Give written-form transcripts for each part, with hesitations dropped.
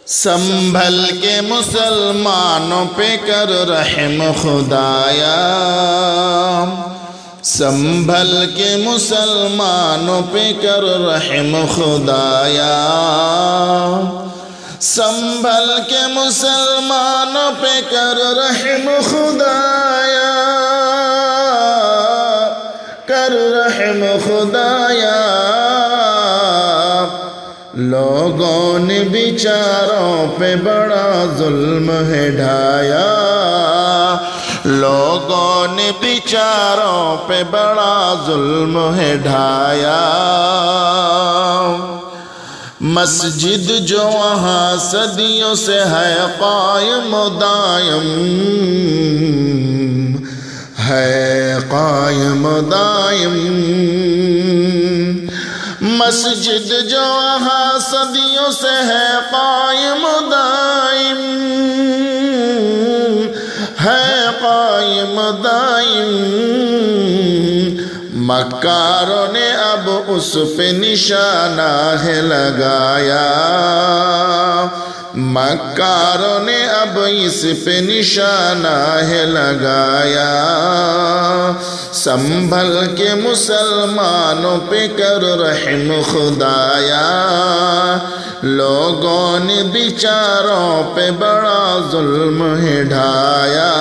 سنبھل کے مسلمانوں پہ کر رحم خدایا، سنبھل کے مسلمانوں پہ کر رحم خدایا، سنبھل کے مسلمانوں پہ کر رحم خدایا، کر رحم خدایا۔ لوگوں نے بیچاروں پہ بڑا ظلم ہے ڈھایا، لوگوں نے بیچاروں پہ بڑا ظلم ہے ڈھایا۔ مسجد جو وہاں صدیوں سے ہے قائم و دائم، ہے قائم و دائم، مسجد جو وہاں صدیوں سے ہے قائم و دائم، ہے قائم و دائم۔ مکاروں نے اب اس پہ نشانہ ہے لگایا، مکاروں نے اب اس پہ نشانہ ہے لگایا۔ سنبھل کے مسلمانوں پہ کر رحم خدایا، لوگوں نے بیچاروں پہ بڑا ظلم ہے ڈھایا۔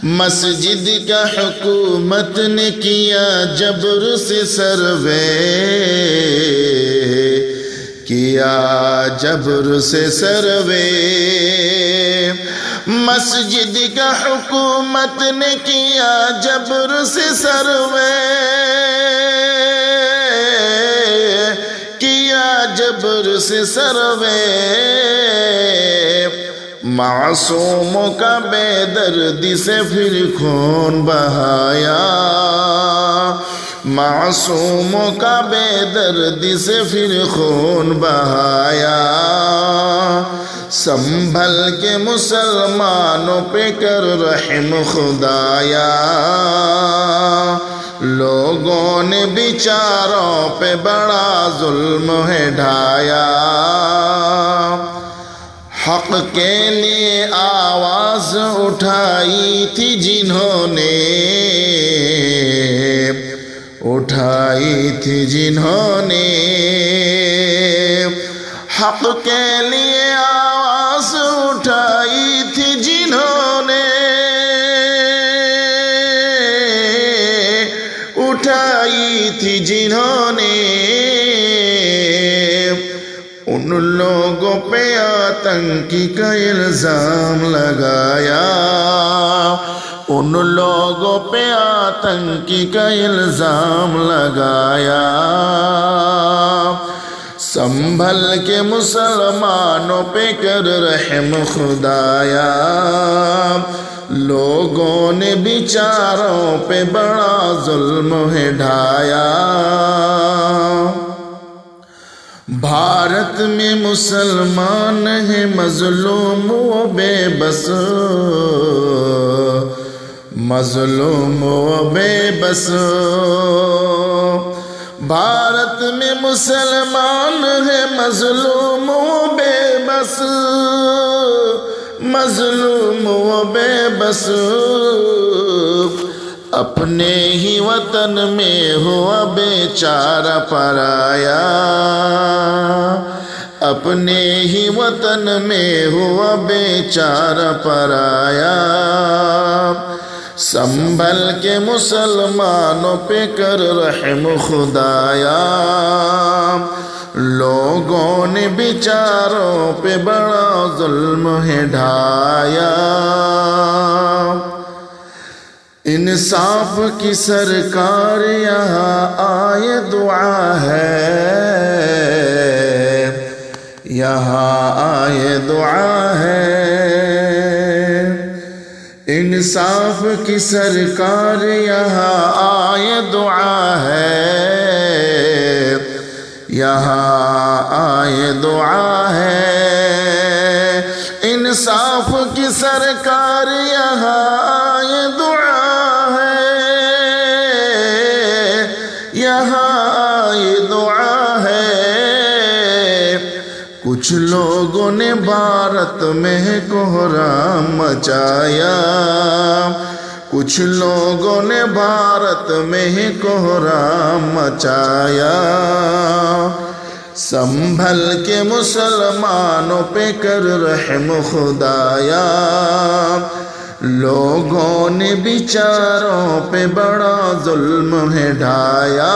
مسجد کا حکومت نے کیا جبر سے سروے، کیا جبر سے سروے، مسجد کا حکومت نے کیا جبر سے سروے، کیا جبر سے سروے۔ معصوموں کا بے دردی سے پھر خون بہایا، معصوموں کا بے دردی سے پھر خون بہایا۔ سنبھل کے مسلمانوں پہ کر رحم خدایا، لوگوں نے بیچاروں پہ بڑا ظلم ہے ڈھایا۔ حق کے لیے آواز اٹھائی تھی جنہوں نے، اٹھائی تھی جنہوں نے، حق کے لیے آواز اٹھائی تھی جنہوں نے، اٹھائی تھی جنہوں نے۔ ان لوگوں پہ آتنکی کا الزام لگایا، ان لوگوں پہ آتنکی کا الزام لگایا۔ سنبھل کے مسلمانوں پہ کر رحم خدایا، لوگوں نے بیچاروں پہ بڑا ظلم ہے ڈھایا۔ بھارت میں مسلمان ہیں مظلوم و بے بس، مظلوم و بے بس، بھارت میں مسلمان ہیں مظلوم و بے بس، مظلوم و بے بس۔ اپنے ہی وطن میں ہوا بیچارہ پرایا، اپنے ہی وطن میں ہوا بیچارہ پرایا۔ سنبھل کے مسلمانوں پہ کر رحم خدایا، لوگوں نے بیچاروں پہ بڑا ظلم ہے ڈھایا۔ انصاف کی سرکار یہاں آئے دعا ہے، یہاں آئے دعا ہے۔ انصاف کی سرکار یہاں آئے دعا ہے، یہاں آئے دعا ہے۔ انصاف کی سرکار یہاں آئے دعا ہے، یہاں آئے دعا ہے۔ کچھ لوگوں نے بھارت میں کوہرام مچایا، کچھ لوگوں نے بھارت میں کوہرام مچایا، سنبھل کے مسلمانوں پہ کر رحم خدایا، لوگوں نے بیچاروں پہ بڑا ظلم ہے ڈھایا،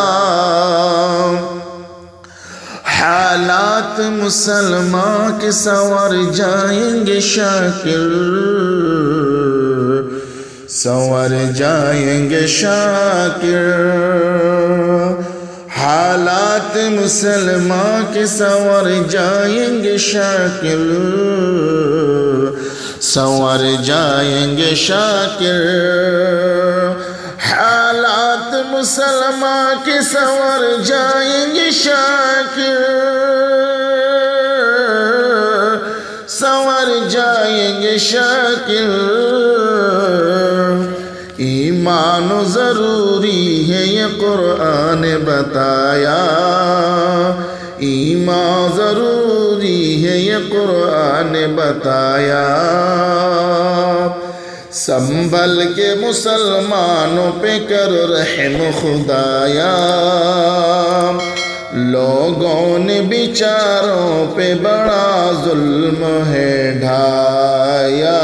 حالات مسلمان کے سنور جائیں گے شاکر، سنور جائیں گے شاکر، حالات مسلمان کے سنور جائیں گے شاکر، سنور جائیں گے شاکر، حالات مسلمان کے سنور جائیں گے شاکر، سنور جائیں گے شاکر، ایمان ضروری ہے یہ قرآن بتایا، ایمان ضروری ہے یہ قرآن بتایا، سنبھل کے مسلمانوں پہ کر رحم خدایا، لوگوں نے بیچاروں پہ بڑا ظلم ہے ڈھایا۔